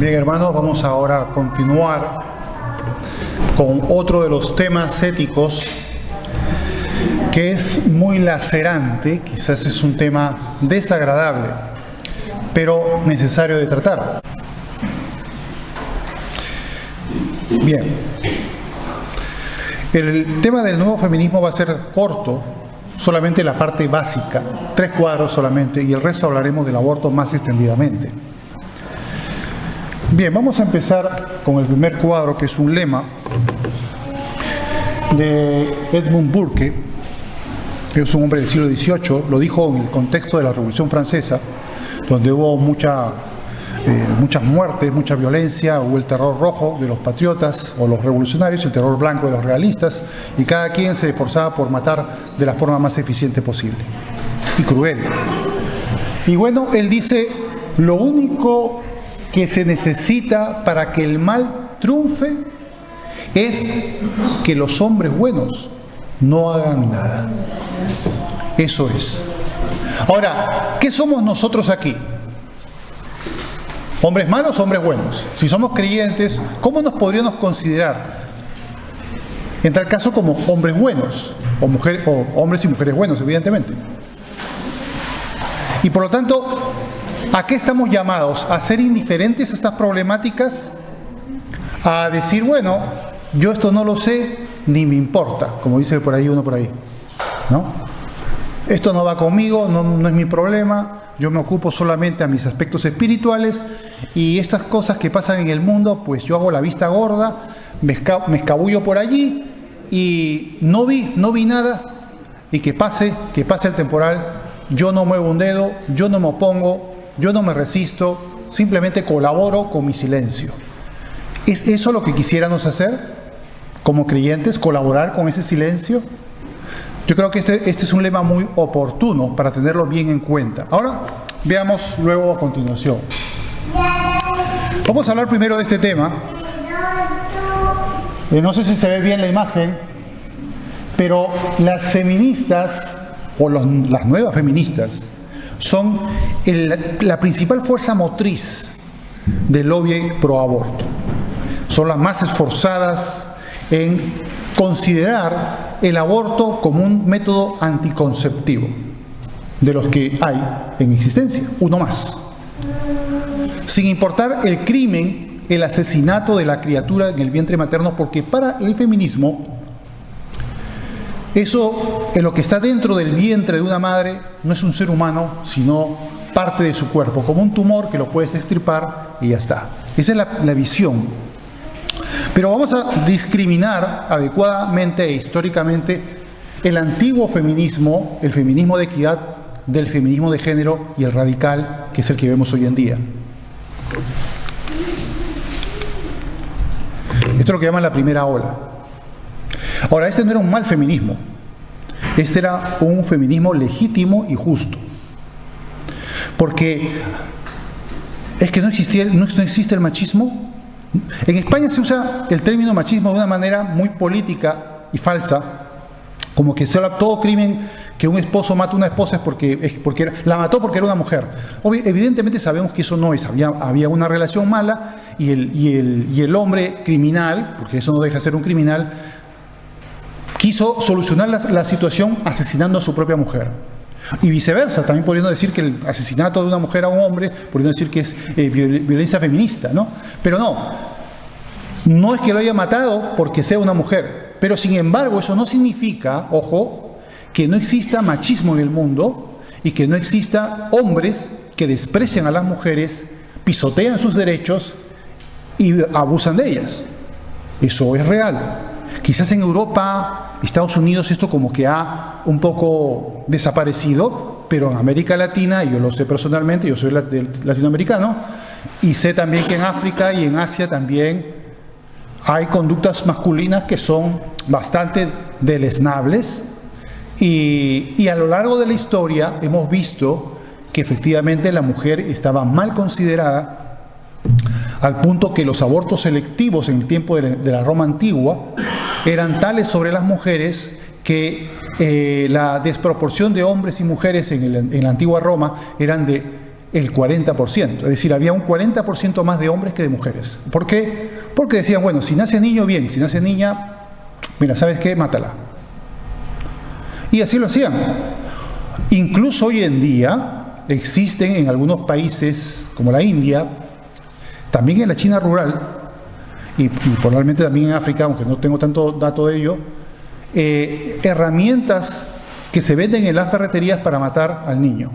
Bien, hermanos, vamos ahora a continuar con otro de los temas éticos que es muy lacerante, quizás es un tema desagradable, pero necesario de tratar. Bien, el tema del nuevo feminismo va a ser corto, solamente la parte básica, 3 cuadros solamente, y el resto hablaremos del aborto más extendidamente. Bien, vamos a empezar con el primer cuadro, que es un lema de Edmund Burke, que es un hombre del siglo XVIII, lo dijo en el contexto de la Revolución Francesa, donde hubo muchas muertes, mucha violencia, hubo el terror rojo de los patriotas o los revolucionarios, el terror blanco de los realistas, y cada quien se esforzaba por matar de la forma más eficiente posible y cruel. Y bueno, él dice, lo único que se necesita para que el mal triunfe es que los hombres buenos no hagan nada. Eso es. Ahora, ¿qué somos nosotros aquí? ¿Hombres malos o hombres buenos? Si somos creyentes, ¿cómo nos podríamos considerar? En tal caso, como hombres buenos, o hombres y mujeres buenos, evidentemente. Y por lo tanto, ¿a qué estamos llamados? ¿A ser indiferentes a estas problemáticas? A decir, bueno, yo esto no lo sé, ni me importa, como dice por ahí uno por ahí, ¿no? Esto no va conmigo, no es mi problema, yo me ocupo solamente a mis aspectos espirituales, y estas cosas que pasan en el mundo, pues yo hago la vista gorda, me escabullo por allí, y no vi nada, y que pase el temporal, yo no muevo un dedo, yo no me opongo, yo no me resisto, simplemente colaboro con mi silencio. ¿Es eso lo que quisiéramos hacer como creyentes, colaborar con ese silencio? Yo creo que este es un lema muy oportuno para tenerlo bien en cuenta. Ahora veamos luego a continuación. Vamos a hablar primero de este tema. No sé si se ve bien la imagen, pero las feministas, o las nuevas feministas, son la principal fuerza motriz del lobby pro aborto. Son las más esforzadas en considerar el aborto como un método anticonceptivo de los que hay en existencia, uno más. Sin importar el crimen, el asesinato de la criatura en el vientre materno, porque para el feminismo, eso en lo que está dentro del vientre de una madre no es un ser humano, sino parte de su cuerpo, como un tumor que lo puedes extirpar y ya está. Esa es la visión. Pero vamos a discriminar adecuadamente e históricamente el antiguo feminismo, el feminismo de equidad, del feminismo de género y el radical, que es el que vemos hoy en día. Esto es lo que llaman la primera ola. Ahora, este no era un mal feminismo. Este era un feminismo legítimo y justo. Porque es que no existe el machismo. En España se usa el término machismo de una manera muy política y falsa, como que todo crimen que un esposo mata a una esposa es porque la mató porque era una mujer. Evidentemente sabemos que eso no es, había una relación mala y el hombre criminal, porque eso no deja de ser un criminal, quiso solucionar la situación asesinando a su propia mujer. Y viceversa, también pudiendo decir que el asesinato de una mujer a un hombre, pudiendo decir que es violencia feminista, ¿no? Pero no es que lo haya matado porque sea una mujer. Pero sin embargo, eso no significa, ojo, que no exista machismo en el mundo y que no exista hombres que desprecian a las mujeres, pisotean sus derechos y abusan de ellas. Eso es real. Quizás en Europa, Estados Unidos, esto como que ha un poco desaparecido, pero en América Latina, y yo lo sé personalmente, yo soy latinoamericano, y sé también que en África y en Asia también hay conductas masculinas que son bastante deleznables, y a lo largo de la historia hemos visto que efectivamente la mujer estaba mal considerada, al punto que los abortos selectivos en el tiempo de la Roma antigua eran tales sobre las mujeres que la desproporción de hombres y mujeres en la antigua Roma eran de el 40%. Es decir, había un 40% más de hombres que de mujeres. ¿Por qué? Porque decían, bueno, si nace niño, bien, si nace niña, mira, ¿sabes qué? Mátala. Y así lo hacían. Incluso hoy en día existen en algunos países, como la India, también en la China rural, y probablemente también en África, aunque no tengo tanto dato de ello, herramientas que se venden en las ferreterías para matar al niño,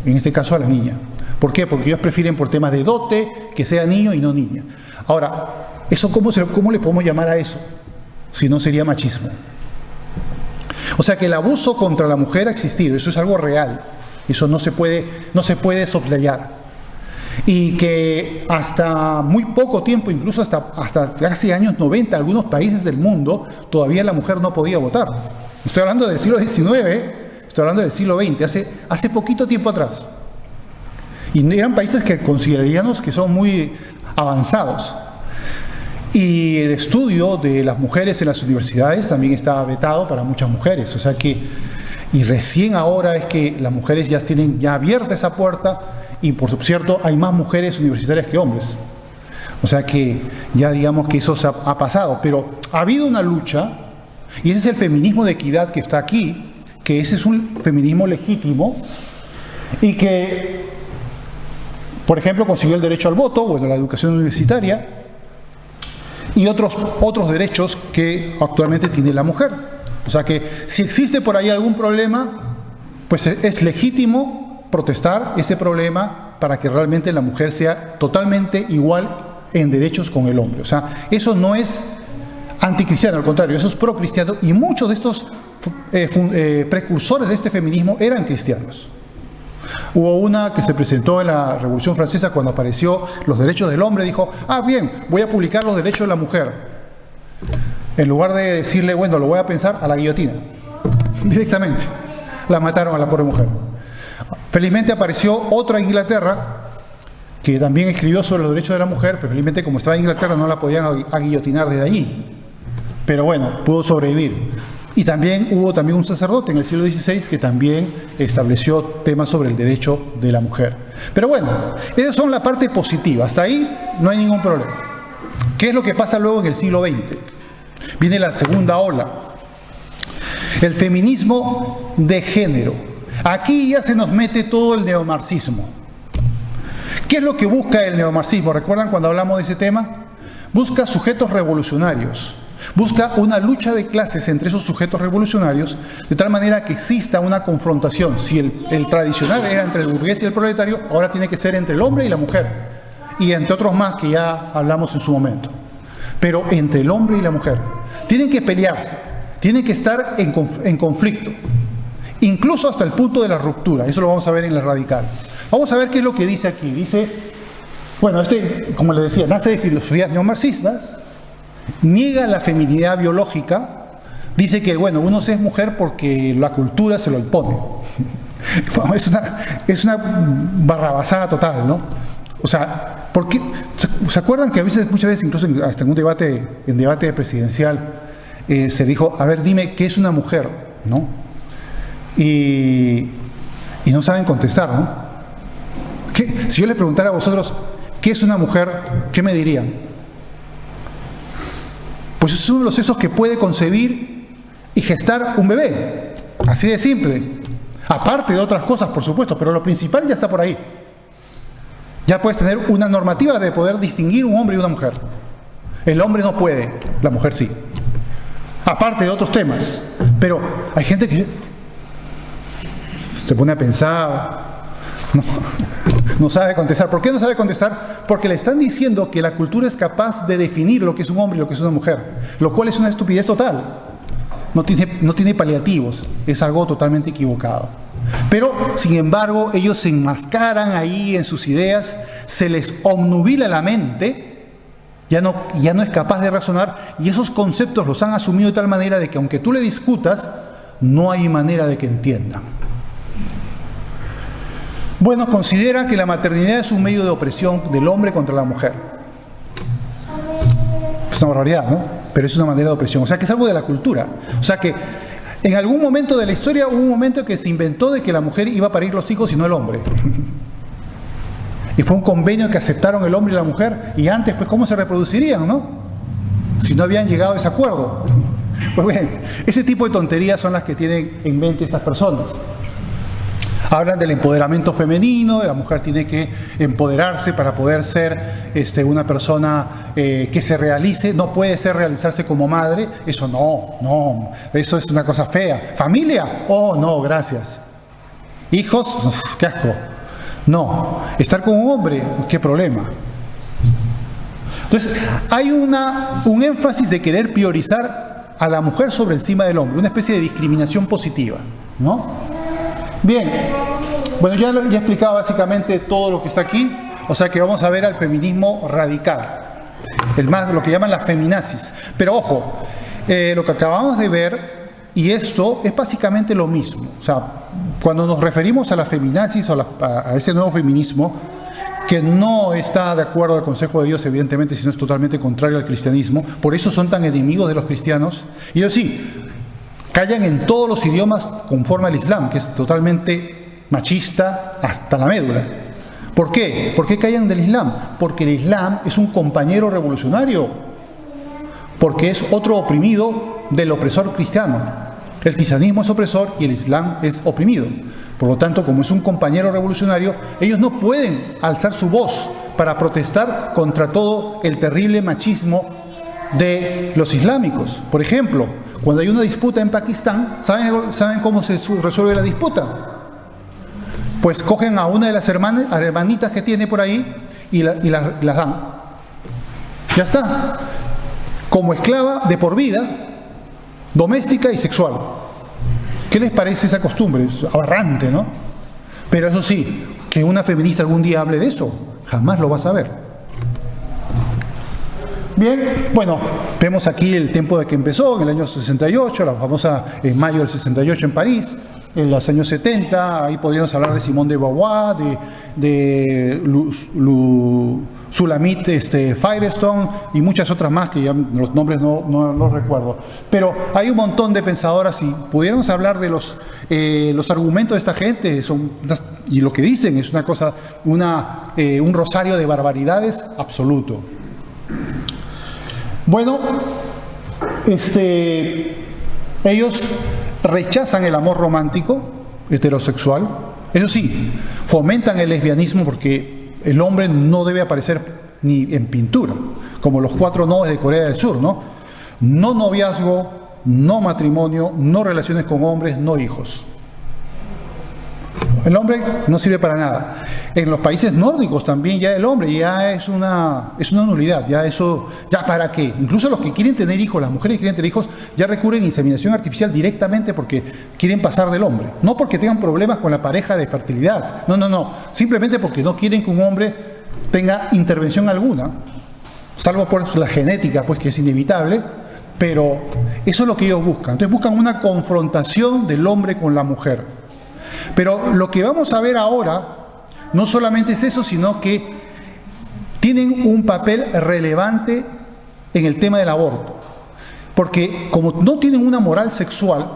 en este caso a la niña. ¿Por qué? Porque ellos prefieren por temas de dote que sea niño y no niña. Ahora, ¿eso cómo le podemos llamar a eso? Si no sería machismo. O sea que el abuso contra la mujer ha existido, eso es algo real, eso no se puede soslayar. Y que hasta muy poco tiempo, incluso hasta casi años 90, algunos países del mundo, todavía la mujer no podía votar. Estoy hablando del siglo XIX, estoy hablando del siglo XX, hace poquito tiempo atrás. Y eran países que consideraríamos que son muy avanzados. Y el estudio de las mujeres en las universidades también estaba vetado para muchas mujeres. O sea que, y recién ahora es que las mujeres ya tienen ya abierta esa puerta y por cierto hay más mujeres universitarias que hombres. O sea que ya digamos que eso ha pasado. Pero ha habido una lucha y ese es el feminismo de equidad que está aquí, que ese es un feminismo legítimo y que, por ejemplo, consiguió el derecho al voto, bueno, la educación universitaria, y otros derechos que actualmente tiene la mujer. O sea que si existe por ahí algún problema, pues es legítimo protestar ese problema para que realmente la mujer sea totalmente igual en derechos con el hombre. O sea, eso no es anticristiano, al contrario, eso es procristiano, y muchos de estos precursores de este feminismo eran cristianos. Hubo una que se presentó en la Revolución Francesa cuando apareció los derechos del hombre, dijo, bien, voy a publicar los derechos de la mujer. En lugar de decirle, bueno, lo voy a pensar, a la guillotina. Directamente. La mataron a la pobre mujer. Felizmente apareció otra en Inglaterra, que también escribió sobre los derechos de la mujer, pero felizmente como estaba en Inglaterra no la podían aguillotinar desde allí. Pero bueno, pudo sobrevivir. Y también hubo un sacerdote en el siglo XVI que también estableció temas sobre el derecho de la mujer. Pero bueno, esas son la parte positiva. Hasta ahí no hay ningún problema. ¿Qué es lo que pasa luego en el siglo XX? Viene la segunda ola. El feminismo de género. Aquí ya se nos mete todo el neomarxismo. ¿Qué es lo que busca el neomarxismo? ¿Recuerdan cuando hablamos de ese tema? Busca sujetos revolucionarios. Busca una lucha de clases entre esos sujetos revolucionarios, de tal manera que exista una confrontación. Si el tradicional era entre el burgués y el proletario, ahora tiene que ser entre el hombre y la mujer. Y entre otros más que ya hablamos en su momento. Pero entre el hombre y la mujer. Tienen que pelearse, tienen que estar en conflicto. Incluso hasta el punto de la ruptura. Eso lo vamos a ver en la radical. Vamos a ver qué es lo que dice aquí. Dice, bueno, como les decía, nace de filosofías neomarxistas. Niega la feminidad biológica, dice que, bueno, uno se es mujer porque la cultura se lo impone. Bueno, es una barrabasada total, ¿no? O sea, porque ¿se acuerdan que muchas veces, incluso hasta en un debate presidencial, se dijo, a ver, dime, ¿qué es una mujer? ¿No? Y no saben contestar, ¿no? Si yo les preguntara a vosotros, ¿qué es una mujer? ¿Qué me dirían? Pues es uno de los sexos que puede concebir y gestar un bebé. Así de simple. Aparte de otras cosas, por supuesto, pero lo principal ya está por ahí. Ya puedes tener una normativa de poder distinguir un hombre y una mujer. El hombre no puede, la mujer sí. Aparte de otros temas. Pero hay gente que se pone a pensar, no sabe contestar. ¿Por qué no sabe contestar? Porque le están diciendo que la cultura es capaz de definir lo que es un hombre y lo que es una mujer, lo cual es una estupidez total. No tiene paliativos, es algo totalmente equivocado. Pero, sin embargo, ellos se enmascaran ahí en sus ideas, se les obnubila la mente, ya no es capaz de razonar, y esos conceptos los han asumido de tal manera de que aunque tú le discutas, no hay manera de que entiendan. Bueno, considera que la maternidad es un medio de opresión del hombre contra la mujer. Es una barbaridad, ¿no? Pero es una manera de opresión. O sea, que es algo de la cultura. O sea, que en algún momento de la historia hubo un momento que se inventó de que la mujer iba a parir los hijos y no el hombre. Y fue un convenio que aceptaron el hombre y la mujer, y antes, pues, ¿cómo se reproducirían, no? Si no habían llegado a ese acuerdo. Pues bien, ese tipo de tonterías son las que tienen en mente estas personas. Hablan del empoderamiento femenino, la mujer tiene que empoderarse para poder ser una persona que se realice, no puede realizarse como madre, eso no, eso es una cosa fea. ¿Familia? Oh, no, gracias. ¿Hijos? Uf, qué asco. No. ¿Estar con un hombre? ¿Qué problema? Entonces, hay un énfasis de querer priorizar a la mujer sobre encima del hombre, una especie de discriminación positiva, ¿no? Bien, bueno, ya he explicado básicamente todo lo que está aquí, o sea que vamos a ver al feminismo radical, lo que llaman las feminazis. Pero ojo, lo que acabamos de ver, y esto es básicamente lo mismo, o sea, cuando nos referimos a las feminazis o a ese nuevo feminismo, que no está de acuerdo al consejo de Dios, evidentemente, sino es totalmente contrario al cristianismo, por eso son tan enemigos de los cristianos, y ellos sí, callan en todos los idiomas conforme al Islam, que es totalmente machista hasta la médula. ¿Por qué? ¿Por qué callan del Islam? Porque el Islam es un compañero revolucionario, porque es otro oprimido del opresor cristiano. El cristianismo es opresor y el Islam es oprimido. Por lo tanto, como es un compañero revolucionario, ellos no pueden alzar su voz para protestar contra todo el terrible machismo de los islámicos. Por ejemplo, cuando hay una disputa en Pakistán, ¿saben cómo se resuelve la disputa? Pues cogen a una de las hermanitas que tiene por ahí y las dan. Ya está. Como esclava de por vida, doméstica y sexual. ¿Qué les parece esa costumbre? Es aberrante, ¿no? Pero eso sí, que una feminista algún día hable de eso, jamás lo vas a ver. Bien, bueno, vemos aquí el tiempo de que empezó, en el año 68, la famosa en mayo del 68 en París, en los años 70, ahí podríamos hablar de Simone de Beauvoir, de Sulamit Firestone y muchas otras más que ya los nombres no los recuerdo. Pero hay un montón de pensadoras y pudiéramos hablar de los argumentos de esta gente y lo que dicen es una cosa, un rosario de barbaridades absoluto. Bueno, ellos rechazan el amor romántico heterosexual, eso sí, fomentan el lesbianismo porque el hombre no debe aparecer ni en pintura, como los 4 noes de Corea del Sur, ¿no? No noviazgo, no matrimonio, no relaciones con hombres, no hijos. El hombre no sirve para nada. En los países nórdicos también ya el hombre ya es una nulidad, ya para qué. Incluso los que quieren tener hijos, las mujeres que quieren tener hijos, ya recurren a inseminación artificial directamente porque quieren pasar del hombre. No porque tengan problemas con la pareja de fertilidad, no. Simplemente porque no quieren que un hombre tenga intervención alguna, salvo por la genética, pues que es inevitable, pero eso es lo que ellos buscan. Entonces buscan una confrontación del hombre con la mujer. Pero lo que vamos a ver ahora no solamente es eso, sino que tienen un papel relevante en el tema del aborto. Porque como no tienen una moral sexual,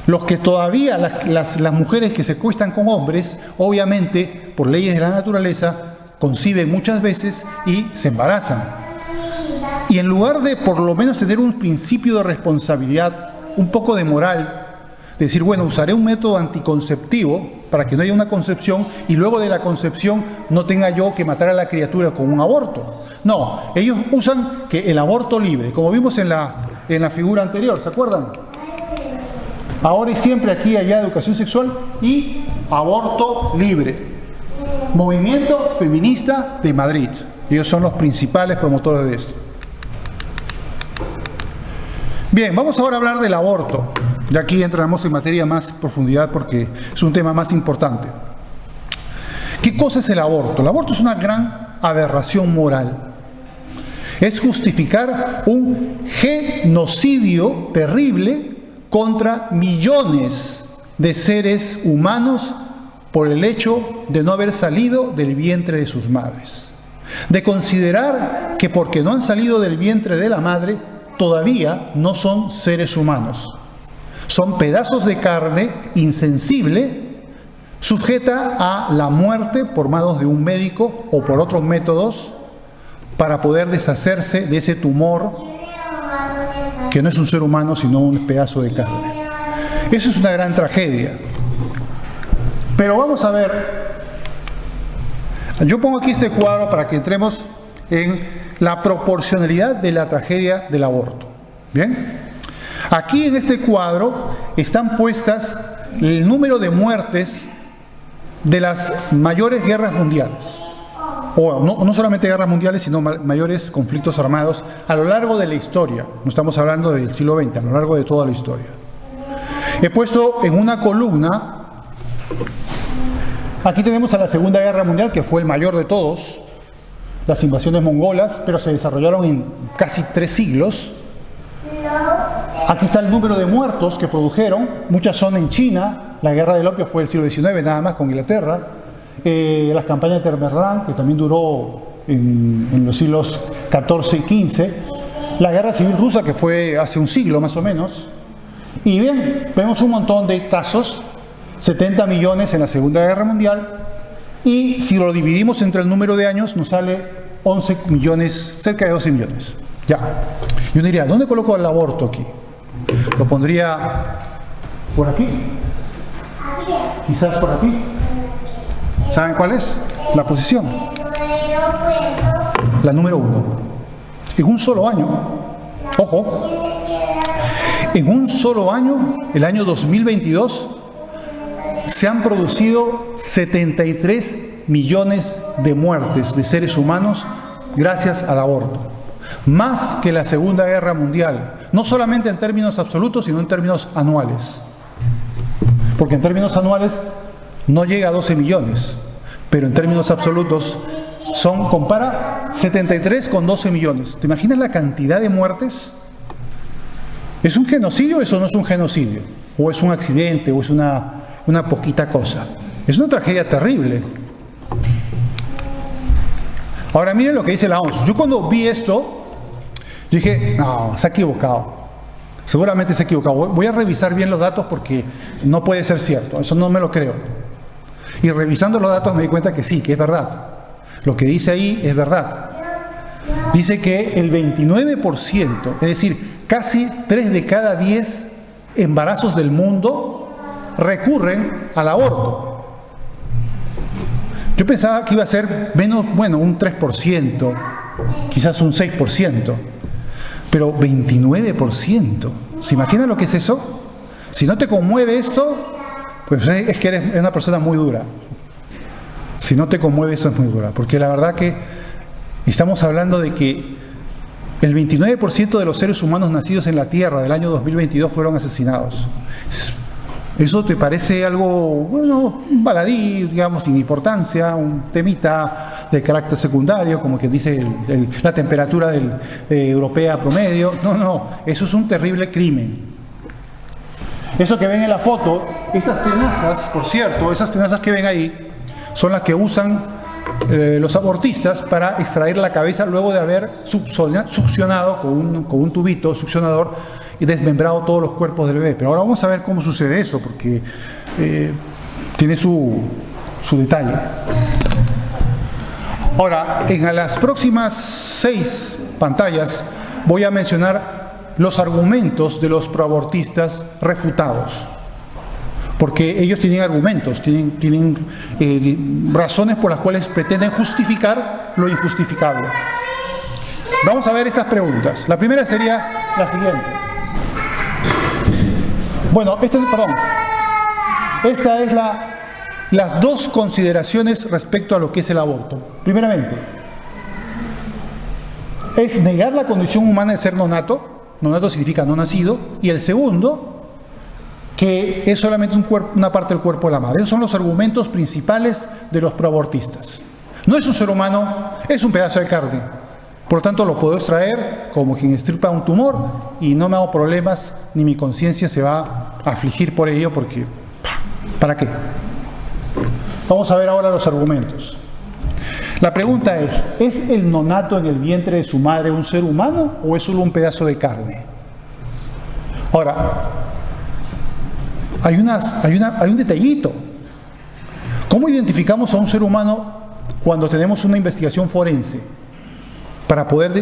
los que todavía, las mujeres que se acuestan con hombres, obviamente, por leyes de la naturaleza, conciben muchas veces y se embarazan. Y en lugar de por lo menos tener un principio de responsabilidad, un poco de moral, decir, bueno, usaré un método anticonceptivo para que no haya una concepción y luego de la concepción no tenga yo que matar a la criatura con un aborto. No, ellos usan que el aborto libre, como vimos en la figura anterior, ¿se acuerdan? Ahora y siempre aquí allá educación sexual y aborto libre. Movimiento Feminista de Madrid. Ellos son los principales promotores de esto. Bien, vamos ahora a hablar del aborto. Y aquí entramos en materia más profundidad porque es un tema más importante. ¿Qué cosa es el aborto? El aborto es una gran aberración moral. Es justificar un genocidio terrible contra millones de seres humanos por el hecho de no haber salido del vientre de sus madres. De considerar que porque no han salido del vientre de la madre, todavía no son seres humanos. Son pedazos de carne insensible, sujeta a la muerte por manos de un médico o por otros métodos para poder deshacerse de ese tumor que no es un ser humano sino un pedazo de carne. Eso es una gran tragedia. Pero vamos a ver, yo pongo aquí este cuadro para que entremos en la proporcionalidad de la tragedia del aborto. ¿Bien? Aquí en este cuadro están puestas el número de muertes de las mayores guerras mundiales, o no solamente guerras mundiales, sino mayores conflictos armados a lo largo de la historia. No estamos hablando del siglo XX, a lo largo de toda la historia. He puesto en una columna, aquí tenemos a la Segunda Guerra Mundial, que fue el mayor de todos, las invasiones mongolas, pero se desarrollaron en casi 3 siglos. Aquí está el número de muertos que produjeron, muchas son en China, la guerra del opio fue el siglo XIX nada más con Inglaterra, las campañas de Tamerlán, que también duró en los siglos XIV y XV, la guerra civil rusa, que fue hace un siglo más o menos, y bien, vemos un montón de casos, 70 millones en la Segunda Guerra Mundial, y si lo dividimos entre el número de años nos sale 11 millones, cerca de 12 millones. Ya, yo diría, ¿dónde coloco el aborto aquí? Lo pondría por aquí, quizás por aquí. ¿Saben cuál es la posición? La número 1. En un solo año, ojo, en un solo año, el año 2022, se han producido 73 millones de muertes de seres humanos gracias al aborto. Más que la Segunda Guerra Mundial, no solamente en términos absolutos, sino en términos anuales. Porque en términos anuales no llega a 12 millones, pero en términos absolutos compara 73 con 12 millones. ¿Te imaginas la cantidad de muertes? ¿Es un genocidio o eso no es un genocidio? ¿O es un accidente? ¿O es una poquita cosa? Es una tragedia terrible. Ahora miren lo que dice la OMS. Yo cuando vi esto, dije, no, se ha equivocado. Seguramente se ha equivocado. Voy a revisar bien los datos porque no puede ser cierto. Eso no me lo creo. Y revisando los datos me di cuenta que sí, que es verdad. Lo que dice ahí es verdad. Dice que el 29%, es decir, casi 3 de cada 10 embarazos del mundo recurren al aborto. Yo pensaba que iba a ser menos, bueno, un 3%, quizás un 6%, pero 29%. ¿Se imaginan lo que es eso? Si no te conmueve esto, pues es que eres una persona muy dura. Si no te conmueve eso es muy dura, porque la verdad que estamos hablando de que el 29% de los seres humanos nacidos en la Tierra del año 2022 fueron asesinados. ¿Eso te parece algo, bueno, un baladí, digamos, sin importancia, un temita de carácter secundario, como que dice la temperatura europea promedio? No, eso es un terrible crimen. Eso que ven en la foto, estas tenazas, por cierto, esas tenazas que ven ahí, son las que usan los abortistas para extraer la cabeza luego de haber succionado con un tubito succionador y desmembrado todos los cuerpos del bebé. Pero ahora vamos a ver cómo sucede eso, porque tiene su detalle. Ahora, en las próximas 6 pantallas voy a mencionar los argumentos de los proabortistas refutados, porque ellos tienen argumentos, tienen razones por las cuales pretenden justificar lo injustificable. Vamos a ver estas preguntas. La primera sería la siguiente. Bueno, esta es las 2 consideraciones respecto a lo que es el aborto. Primeramente, es negar la condición humana de ser nonato. Nonato significa no nacido. Y el segundo, que es solamente una parte del cuerpo de la madre. Esos son los argumentos principales de los proabortistas. No es un ser humano, es un pedazo de carne. Por lo tanto, lo puedo extraer como quien extirpa un tumor y no me hago problemas, ni mi conciencia se va a afligir por ello, porque ¿para qué? Vamos a ver ahora los argumentos. La pregunta ¿es el nonato en el vientre de su madre un ser humano o es solo un pedazo de carne? Ahora, hay un detallito. ¿Cómo identificamos a un ser humano cuando tenemos una investigación forense? Para poder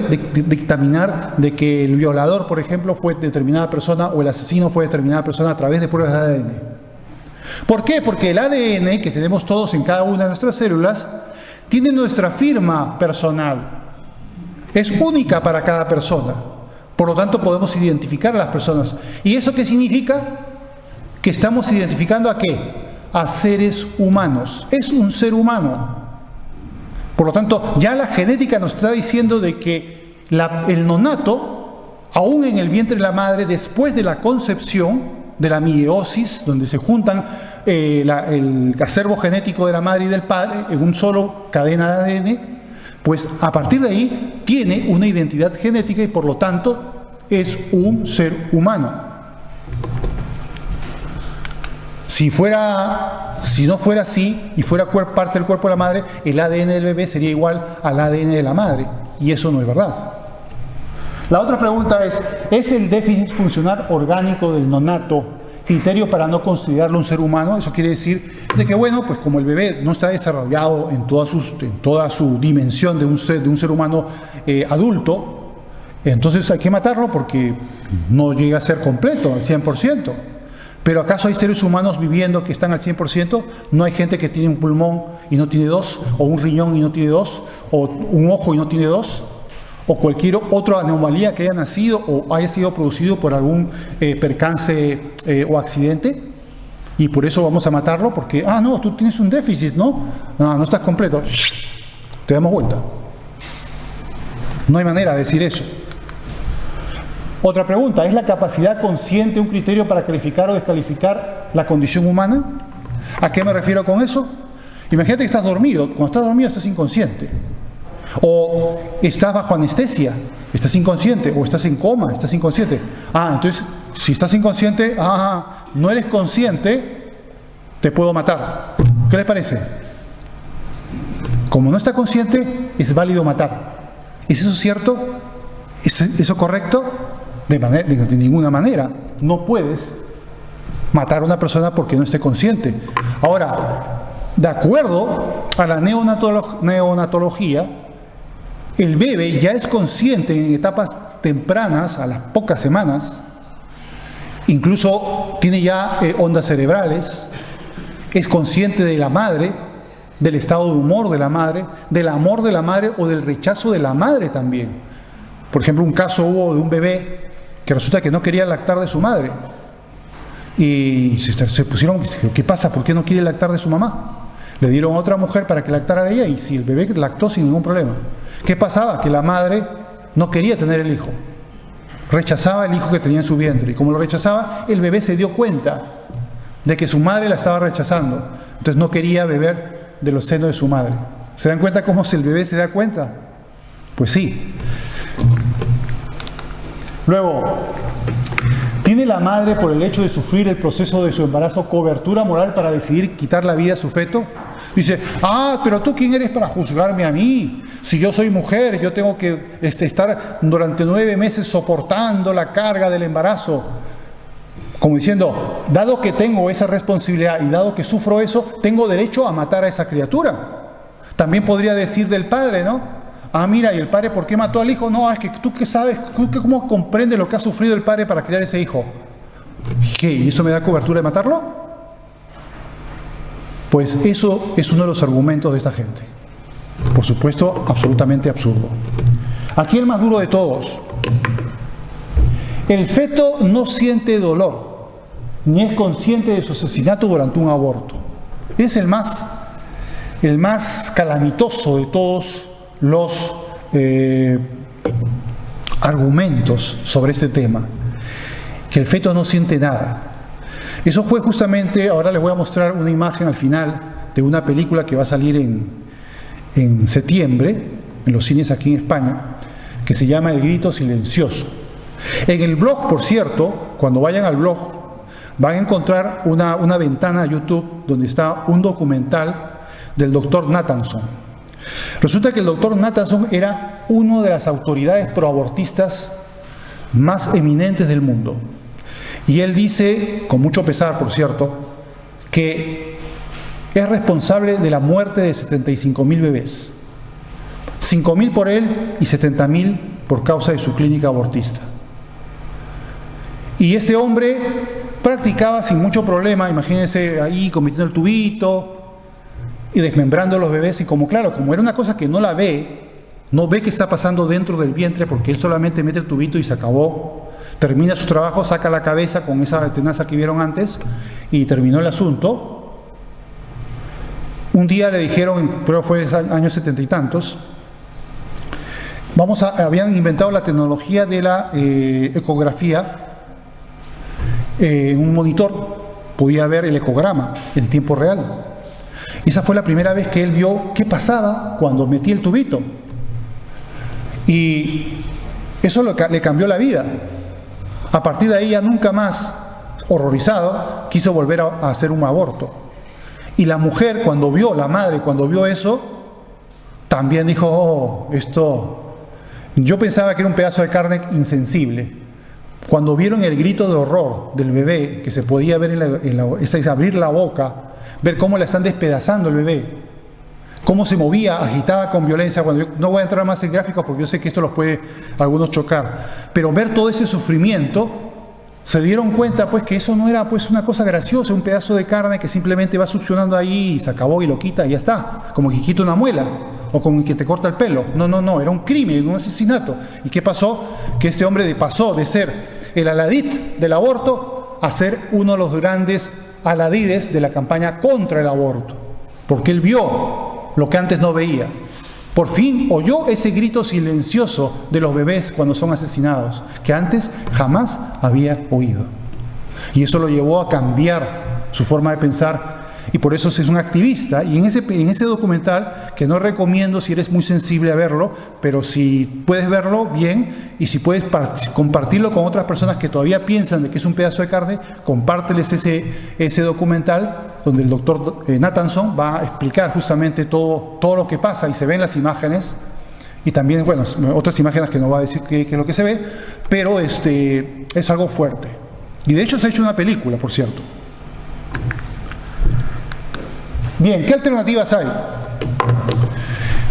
dictaminar de que el violador, por ejemplo, fue determinada persona o el asesino fue determinada persona a través de pruebas de ADN. ¿Por qué? Porque el ADN que tenemos todos en cada una de nuestras células tiene nuestra firma personal. Es única para cada persona. Por lo tanto, podemos identificar a las personas. ¿Y eso qué significa? Que estamos identificando ¿a qué? A seres humanos. Es un ser humano. Por lo tanto, ya la genética nos está diciendo de que el nonato, aún en el vientre de la madre, después de la concepción, de la meiosis, donde se juntan el acervo genético de la madre y del padre en un solo cadena de ADN, pues a partir de ahí tiene una identidad genética y por lo tanto es un ser humano. Si no fuera así y fuera parte del cuerpo de la madre, el ADN del bebé sería igual al ADN de la madre, y eso no es verdad. La otra pregunta ¿es el déficit funcional orgánico del nonato criterio para no considerarlo un ser humano? Eso quiere decir de que, bueno, pues como el bebé no está desarrollado en toda su dimensión de un ser humano adulto, entonces hay que matarlo porque no llega a ser completo, al 100%. Pero ¿acaso hay seres humanos viviendo que están al 100%? ¿No hay gente que tiene un pulmón y no tiene dos? ¿O un riñón y no tiene dos? ¿O un ojo y no tiene dos? ¿O cualquier otra anomalía que haya nacido o haya sido producido por algún percance o accidente? Y por eso vamos a matarlo porque, no, tú tienes un déficit, ¿no? No estás completo. Te damos vuelta. No hay manera de decir eso. Otra pregunta, ¿es la capacidad consciente un criterio para calificar o descalificar la condición humana? ¿A qué me refiero con eso? Imagínate que estás dormido. Cuando estás dormido estás inconsciente. O estás bajo anestesia, estás inconsciente. O estás en coma, estás inconsciente. Entonces, si estás inconsciente, no eres consciente, te puedo matar. ¿Qué les parece? Como no está consciente, es válido matar. ¿Es eso cierto? ¿Es eso correcto? De ninguna manera. No puedes matar a una persona porque no esté consciente. Ahora, de acuerdo a la neonatología, el bebé ya es consciente en etapas tempranas, a las pocas semanas, incluso tiene ya ondas cerebrales, es consciente de la madre, del estado de humor de la madre, del amor de la madre o del rechazo de la madre también. Por ejemplo, un caso hubo de un bebé que resulta que no quería lactar de su madre. Y se pusieron, ¿qué pasa? ¿Por qué no quiere lactar de su mamá? Le dieron a otra mujer para que lactara de ella y si el bebé lactó sin ningún problema. ¿Qué pasaba? Que la madre no quería tener el hijo. Rechazaba el hijo que tenía en su vientre. Y como lo rechazaba, el bebé se dio cuenta de que su madre la estaba rechazando. Entonces no quería beber de los senos de su madre. ¿Se dan cuenta cómo el bebé se da cuenta? Pues sí. Luego, ¿tiene la madre, por el hecho de sufrir el proceso de su embarazo, cobertura moral para decidir quitar la vida a su feto? Dice, pero tú ¿quién eres para juzgarme a mí? Si yo soy mujer, yo tengo que estar durante 9 meses soportando la carga del embarazo. Como diciendo, dado que tengo esa responsabilidad y dado que sufro eso, tengo derecho a matar a esa criatura. También podría decir del padre, ¿no? Mira, ¿y el padre por qué mató al hijo? No, es que tú qué sabes, ¿cómo comprende lo que ha sufrido el padre para criar ese hijo? ¿Qué? ¿Y eso me da cobertura de matarlo? Pues eso es uno de los argumentos de esta gente. Por supuesto, absolutamente absurdo. Aquí el más duro de todos. El feto no siente dolor, ni es consciente de su asesinato durante un aborto. Es el más calamitoso de todos los argumentos sobre este tema, que el feto no siente nada. Eso fue justamente, ahora les voy a mostrar una imagen al final de una película que va a salir en septiembre, en los cines aquí en España, que se llama El grito silencioso. En el blog, por cierto, cuando vayan al blog, van a encontrar una ventana a YouTube donde está un documental del doctor Nathanson. Resulta que el doctor Nathanson era una de las autoridades proabortistas más eminentes del mundo. Y él dice, con mucho pesar por cierto, que es responsable de la muerte de 75.000 bebés. 5.000 por él y 70.000 por causa de su clínica abortista. Y este hombre practicaba sin mucho problema, imagínense ahí cometiendo el tubito y desmembrando a los bebés, y como claro, como era una cosa que no la ve, no ve qué está pasando dentro del vientre, porque él solamente mete el tubito y se acabó. Termina su trabajo, saca la cabeza con esa tenaza que vieron antes y terminó el asunto. Un día le dijeron, creo que fue años 70 y tantos, habían inventado la tecnología de la ecografía. En un monitor podía ver el ecograma en tiempo real. Y esa fue la primera vez que él vio qué pasaba cuando metía el tubito. Y eso le cambió la vida. A partir de ahí ya nunca más, horrorizado, quiso volver a hacer un aborto. Y la mujer la madre cuando vio eso, también dijo, oh, esto, yo pensaba que era un pedazo de carne insensible. Cuando vieron el grito de horror del bebé, que se podía ver es abrir la boca, ver cómo la están despedazando el bebé, cómo se movía, agitaba con violencia. Bueno, yo no voy a entrar más en gráficos porque yo sé que esto los puede algunos chocar, pero ver todo ese sufrimiento, se dieron cuenta pues que eso no era pues una cosa graciosa, un pedazo de carne que simplemente va succionando ahí y se acabó y lo quita y ya está, como que quita una muela o como que te corta el pelo. No, era un crimen, un asesinato. ¿Y qué pasó? Que este hombre pasó de ser el aladid del aborto a ser uno de los grandes aladides de la campaña contra el aborto, porque él vio lo que antes no veía. Por fin oyó ese grito silencioso de los bebés cuando son asesinados, que antes jamás había oído. Y eso lo llevó a cambiar su forma de pensar, y por eso es un activista. Y en ese documental, que no recomiendo si eres muy sensible a verlo, pero si puedes verlo, bien, y si puedes compartirlo con otras personas que todavía piensan de que es un pedazo de carne, compárteles ese documental donde el doctor Nathanson va a explicar justamente todo lo que pasa, y se ven las imágenes, y también, bueno, otras imágenes que no va a decir qué es lo que se ve, pero es algo fuerte. Y de hecho se ha hecho una película, por cierto. Bien, ¿qué alternativas hay?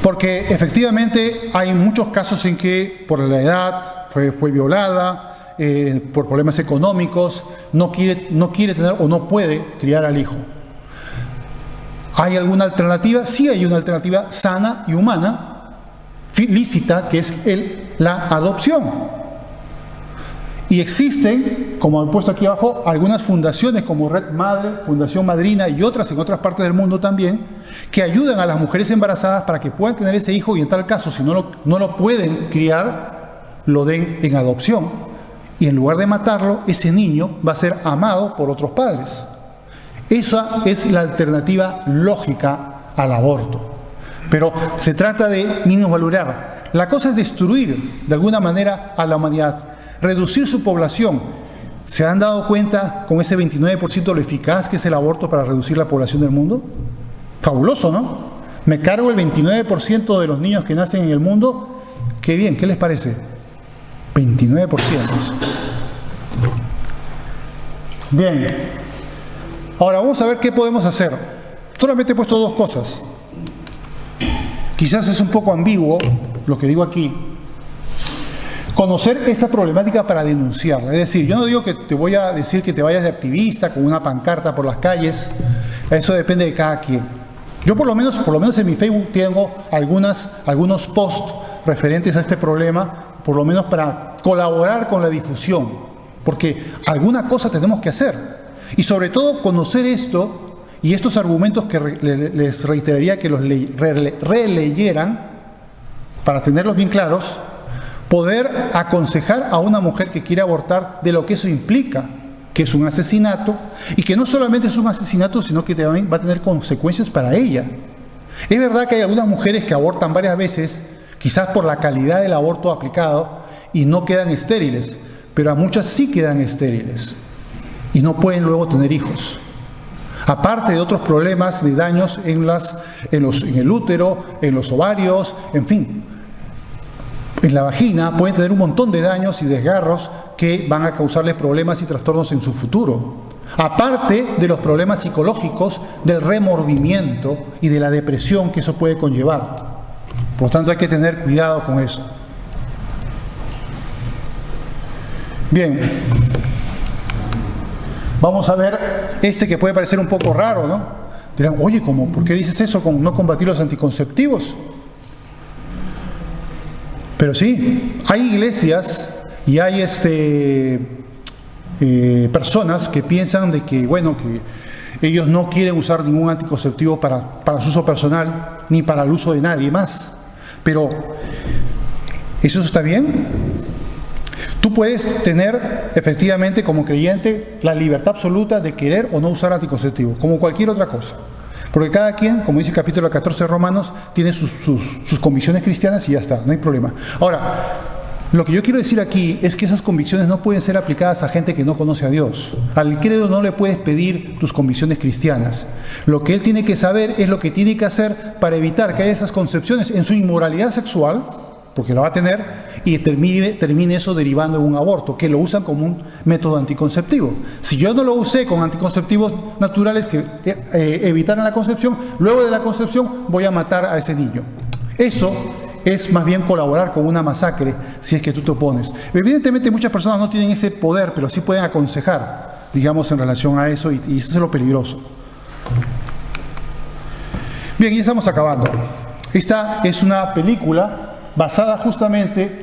Porque efectivamente hay muchos casos en que por la edad fue violada, por problemas económicos, no quiere tener o no puede criar al hijo. ¿Hay alguna alternativa? Sí, hay una alternativa sana y humana, lícita, que es la adopción. Y existen, como han puesto aquí abajo, algunas fundaciones como Red Madre, Fundación Madrina y otras en otras partes del mundo también, que ayudan a las mujeres embarazadas para que puedan tener ese hijo, y en tal caso, si no lo pueden criar, lo den en adopción. Y en lugar de matarlo, ese niño va a ser amado por otros padres. Esa es la alternativa lógica al aborto. Pero se trata de minusvalorar. La cosa es destruir de alguna manera a la humanidad, reducir su población. ¿Se han dado cuenta con ese 29% lo eficaz que es el aborto para reducir la población del mundo? Fabuloso, ¿no? Me cargo el 29% de los niños que nacen en el mundo. Qué bien, ¿qué les parece? 29%. Bien. Ahora vamos a ver qué podemos hacer. Solamente he puesto dos cosas. Quizás es un poco ambiguo lo que digo aquí. Conocer esta problemática para denunciarla. Es decir, yo no digo que te voy a decir que te vayas de activista con una pancarta por las calles. Eso depende de cada quien. Yo por lo menos en mi Facebook tengo algunos posts referentes a este problema, por lo menos para colaborar con la difusión, porque alguna cosa tenemos que hacer. Y sobre todo conocer esto y estos argumentos que les reiteraría que los releyeran para tenerlos bien claros. Poder aconsejar a una mujer que quiere abortar de lo que eso implica, que es un asesinato, y que no solamente es un asesinato, sino que también va a tener consecuencias para ella. Es verdad que hay algunas mujeres que abortan varias veces, quizás por la calidad del aborto aplicado, y no quedan estériles, pero a muchas sí quedan estériles, y no pueden luego tener hijos. Aparte de otros problemas de daños en el útero, en los ovarios, en fin. En la vagina pueden tener un montón de daños y desgarros que van a causarles problemas y trastornos en su futuro. Aparte de los problemas psicológicos, del remordimiento y de la depresión que eso puede conllevar. Por lo tanto, hay que tener cuidado con eso. Bien. Vamos a ver este que puede parecer un poco raro, ¿no? Dirán, oye, ¿por qué dices eso con no combatir los anticonceptivos? Pero sí, hay iglesias y hay personas que piensan de que, bueno, que ellos no quieren usar ningún anticonceptivo para su uso personal ni para el uso de nadie más. Pero, ¿eso está bien? Tú puedes tener, efectivamente, como creyente, la libertad absoluta de querer o no usar anticonceptivos, como cualquier otra cosa. Porque cada quien, como dice el capítulo 14 de Romanos, tiene sus convicciones cristianas y ya está, no hay problema. Ahora, lo que yo quiero decir aquí es que esas convicciones no pueden ser aplicadas a gente que no conoce a Dios. Al credo no le puedes pedir tus convicciones cristianas. Lo que él tiene que saber es lo que tiene que hacer para evitar que haya esas concepciones en su inmoralidad sexual, porque la va a tener, y termine eso derivando en un aborto, que lo usan como un método anticonceptivo. Si yo no lo usé con anticonceptivos naturales que evitaran la concepción, luego de la concepción voy a matar a ese niño. Eso es más bien colaborar con una masacre, si es que tú te opones. Evidentemente muchas personas no tienen ese poder, pero sí pueden aconsejar, digamos, en relación a eso, y eso es lo peligroso. Bien, ya estamos acabando. Esta es una película basada justamente,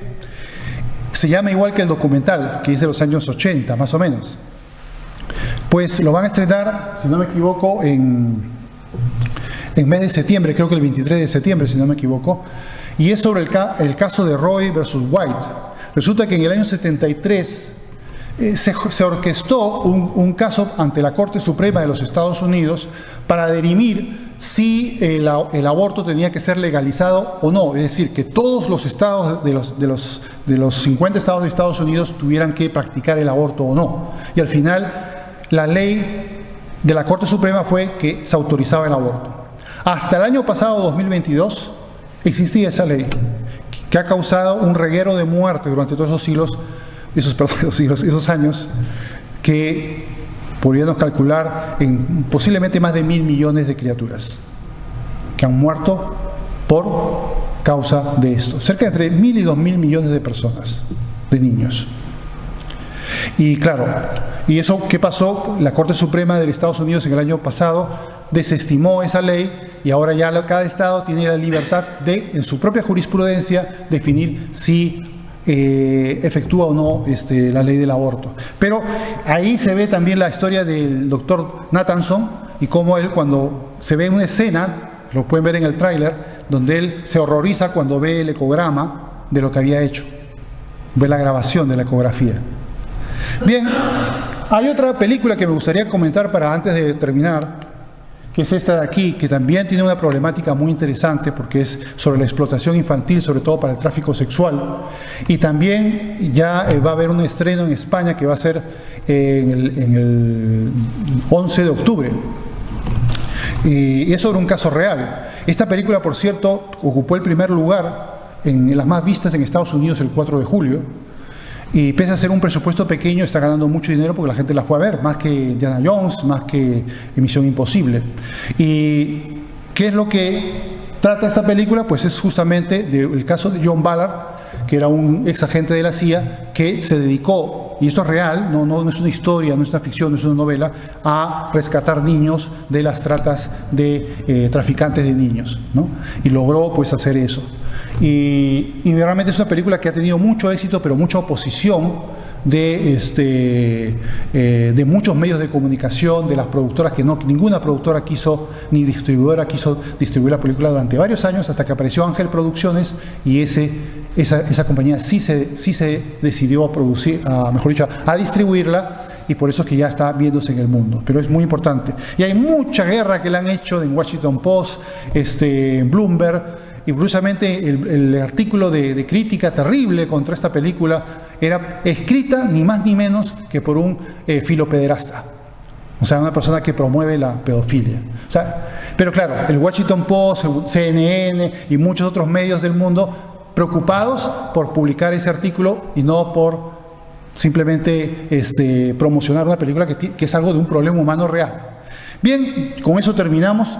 se llama igual que el documental, que es de los años 80, más o menos. Pues lo van a estrenar, si no me equivoco, en mes de septiembre, creo que el 23 de septiembre, si no me equivoco, y es sobre el caso de Roe versus Wade. Resulta que en el año 73 se orquestó un caso ante la Corte Suprema de los Estados Unidos para dirimir si el aborto tenía que ser legalizado o no, es decir, que todos los estados de los 50 estados de Estados Unidos tuvieran que practicar el aborto o no. Y al final, la ley de la Corte Suprema fue que se autorizaba el aborto. Hasta el año pasado, 2022, existía esa ley, que ha causado un reguero de muerte durante todos esos años, que podríamos calcular en posiblemente más de 1.000 millones de criaturas que han muerto por causa de esto. Cerca de entre 1.000 y 2.000 millones de personas, de niños. Y claro, ¿y eso qué pasó? La Corte Suprema de Estados Unidos en el año pasado desestimó esa ley y ahora ya cada estado tiene la libertad de, en su propia jurisprudencia, definir si efectúa o no la ley del aborto. Pero ahí se ve también la historia del doctor Nathanson y cómo él, cuando se ve una escena, lo pueden ver en el tráiler, donde él se horroriza cuando ve el ecograma de lo que había hecho, ve la grabación de la ecografía. Bien, hay otra película que me gustaría comentar para antes de terminar, que es esta de aquí, que también tiene una problemática muy interesante porque es sobre la explotación infantil, sobre todo para el tráfico sexual. Y también ya va a haber un estreno en España que va a ser en el 11 de octubre. Y es sobre un caso real. Esta película, por cierto, ocupó el primer lugar en las más vistas en Estados Unidos el 4 de julio. Y pese a ser un presupuesto pequeño, está ganando mucho dinero porque la gente la fue a ver, más que Indiana Jones, más que Misión Imposible. ¿Y qué es lo que trata esta película? Pues es justamente del caso de John Ballard, que era un ex agente de la CIA que se dedicó, y esto es real, no es una historia, no es una ficción, no es una novela, a rescatar niños de las tratas de traficantes de niños, ¿no? Y logró pues hacer eso. Y realmente es una película que ha tenido mucho éxito, pero mucha oposición de muchos medios de comunicación, de las productoras, que ninguna productora quiso, ni distribuidora quiso distribuir la película durante varios años, hasta que apareció Ángel Producciones y esa compañía sí se decidió a producir, a distribuirla, y por eso es que ya está viéndose en el mundo. Pero es muy importante. Y hay mucha guerra que le han hecho en Washington Post, en Bloomberg. Y curiosamente el artículo de crítica terrible contra esta película era escrita ni más ni menos que por un filopederasta, o sea, una persona que promueve la pedofilia. O sea, pero claro, el Washington Post, el CNN y muchos otros medios del mundo preocupados por publicar ese artículo y no por simplemente promocionar una película que es algo de un problema humano real. Bien, con eso terminamos.